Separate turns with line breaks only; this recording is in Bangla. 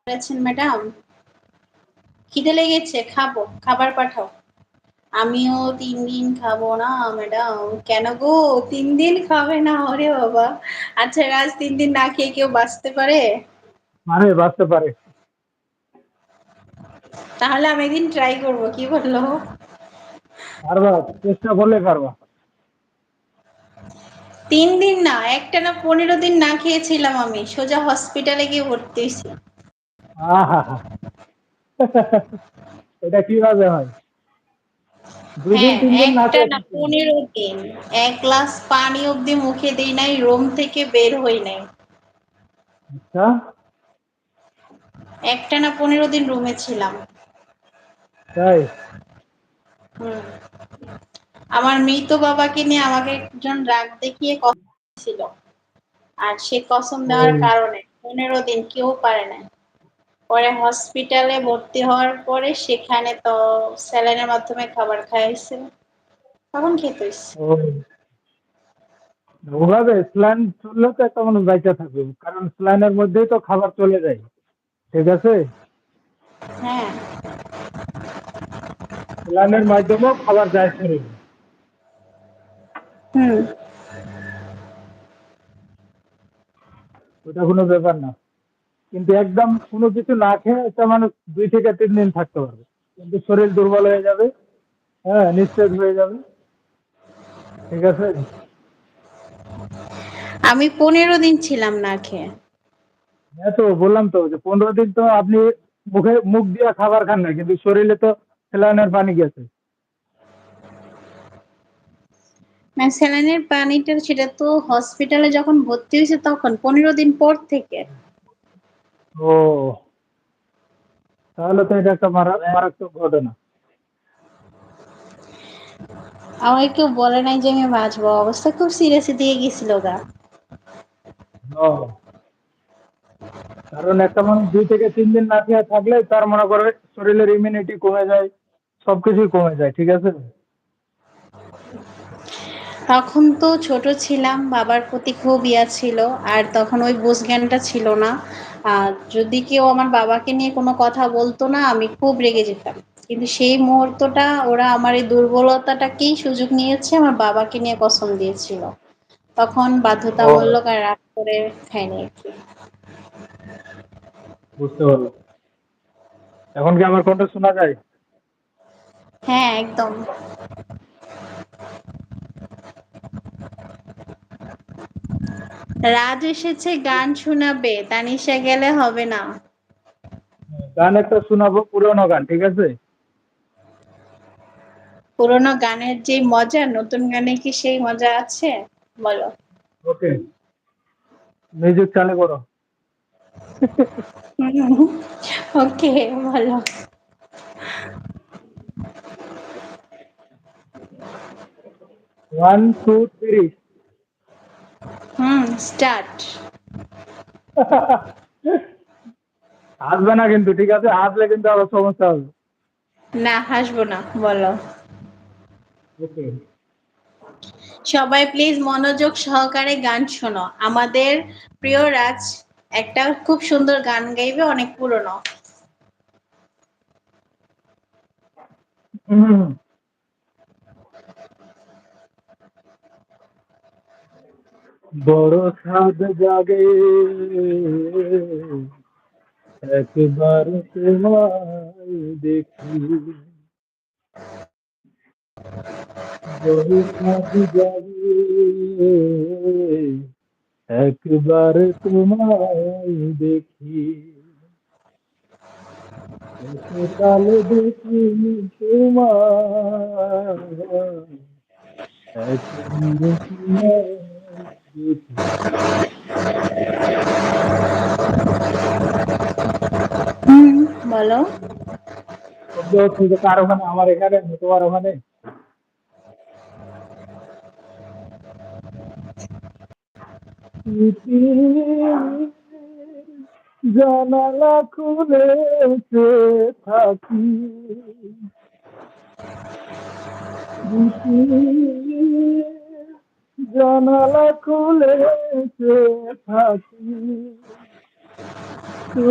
করেছেন ম্যাডাম? খিদে লেগেছে, খাবো, খাবার পাঠাও। আমিও ৩ দিন খাবো না ম্যাডাম। কেন গো? ৩ দিন খাবে না? ওরে বাবা! আচ্ছা রাজ, ৩ দিন না খেয়ে কেউ বাঁচতে পারে?
মানে বাঁচতে পারে।
তাহলে আমি একদিন ট্রাই করবো, কি বললো?
পারবা, চেষ্টা করলে পারবা।
৩ দিন না, একটানা ১৫ দিন না খেয়েছিলাম আমি। সোজা হসপিটালে গিয়ে ভর্তি হয়েছি।
আহা হা, এটা কিভাবে হয়? ২ দিন
হ্যাঁ,
৩ দিন না খেয়ে
একটানা
থাকতে হয়?
১৫ দিন। ১ গ্লাস পানি অব্দি মুখে দেই নাই, রুম থেকে বের হই নাই।
আচ্ছা,
একটানা ১৫ দিন রুমে ছিলাম।
তাই?
হুম। আমার মৃত বাবাকে নিয়ে আমাকে একজন রাগ দেখিয়ে কসম দিয়েছিল। আর সে কসম
ও,
দেওয়ার কারণে ১৫ দিন কেউ পারে নাই। পরে হসপিটালে ভর্তি হওয়ার পরে সেখানে তো স্যালাইনের মাধ্যমে খাবার খাইয়েছে। তখন খেতে হইছে।
ও, ওভাবে স্লাইন চললে তো একটা মানুষ বাইচা থাকবে, কারণ স্লাইনের মধ্যেই তো খাবার চলে যায়। ঠিক আছে,
হ্যাঁ।
স্লাইনের মাধ্যমেও খাবার যায় শরীরে।
হুম।
ওটা কোনো ব্যাপার না। কিন্তু একদম কোনো কিছু না খেয়ে একটা মানুষ ২ থেকে ৩ দিন থাকতে পারবে, কিন্তু শরীর দুর্বল হয়ে যাবে। হ্যাঁ, নিস্তেজ হয়ে যাবে। ঠিক আছে।
আমি ১৫ দিন ছিলাম না খেয়ে।
হ্যাঁ, তো বললাম তো যে ১৫ দিন তো আপনি মুখ দিয়ে খাবার খান না, কিন্তু শরীরে তো স্যালাইনের পানি গেছে।
না, স্যালাইনের পানিটা সেটা তো হসপিটালে যখন ভর্তি হয়েছে তখন ১৫ দিন পর থেকে।
ও, তাহলে তো এটা একটা মারাত্মক ঘটনা।
আমাকে কেউ বলে নাই যে আমি বাঁচবো, অবস্থা খুব সিরিয়াসের দিকে গেছিল গা।
ও, কারণ একটা মানুষ ২ থেকে ৩ দিন না খেয়ে থাকলে তার মনে করে শরীরের ইমিউনিটি কমে যায়, সবকিছুই কমে যায়। ঠিক আছে।
তখন তো ছোট ছিলাম, বাবার প্রতি খুব ইয়া ছিল। আর তখন ওই বুঝ জ্ঞানটা ছিল না। যদি কেউ আমার বাবাকে নিয়ে কোনো কথা বলতো না, আমি খুব রেগে যেতাম। কিন্তু সেই মুহূর্তটা ওরা আমার এই দুর্বলতাটাকেই সুযোগ নিয়েছে, আমার বাবাকে নিয়ে কসম দিয়েছিল। তখন
ও,
বাধ্যতামূলক আর রাগ করে খাইনি আরকি।
বুঝতে পারলাম। এখন কি আমার কণ্ঠ শোনা যায়?
হ্যাঁ, একদম। রাজ এসেছে, গান শোনাবে, তানিশা গেলে হবে না।
গান একটা শোনাবো, পুরোনো গান। ঠিক আছে।
পুরোনো গানের যে মজা, নতুন গানে কি সেই মজা আছে? বলো।
ওকে, মিউজিক চালু করো।
ওকে, বলো।
1 2 3।
স্টার্ট।
হাসবে না কিন্তু, ঠিক আছে? হাসলে কিন্তু আবার সমস্যা হবে।
না, হাসবো না, বলো।
ওকে।
সবাই প্লিজ মনোযোগ সহকারে গান শোনো। আমাদের প্রিয় রাজ একটা খুব সুন্দর গান গাইবে, অনেক পুরনো।
বড় সাদ জাগে একবার তোমায় দেখি, বড় সাদ জাগে একবার তোমায় দেখি, কতকাল দেখিনি তোমায়, একবার তোমায় দেখি।
বলো।
শব্দ হচ্ছে যে কার ওখানে, আমার এখানে, তোমার ওখানে। জানালা খুলে থাকি, জানালা খুলে থাকি, তো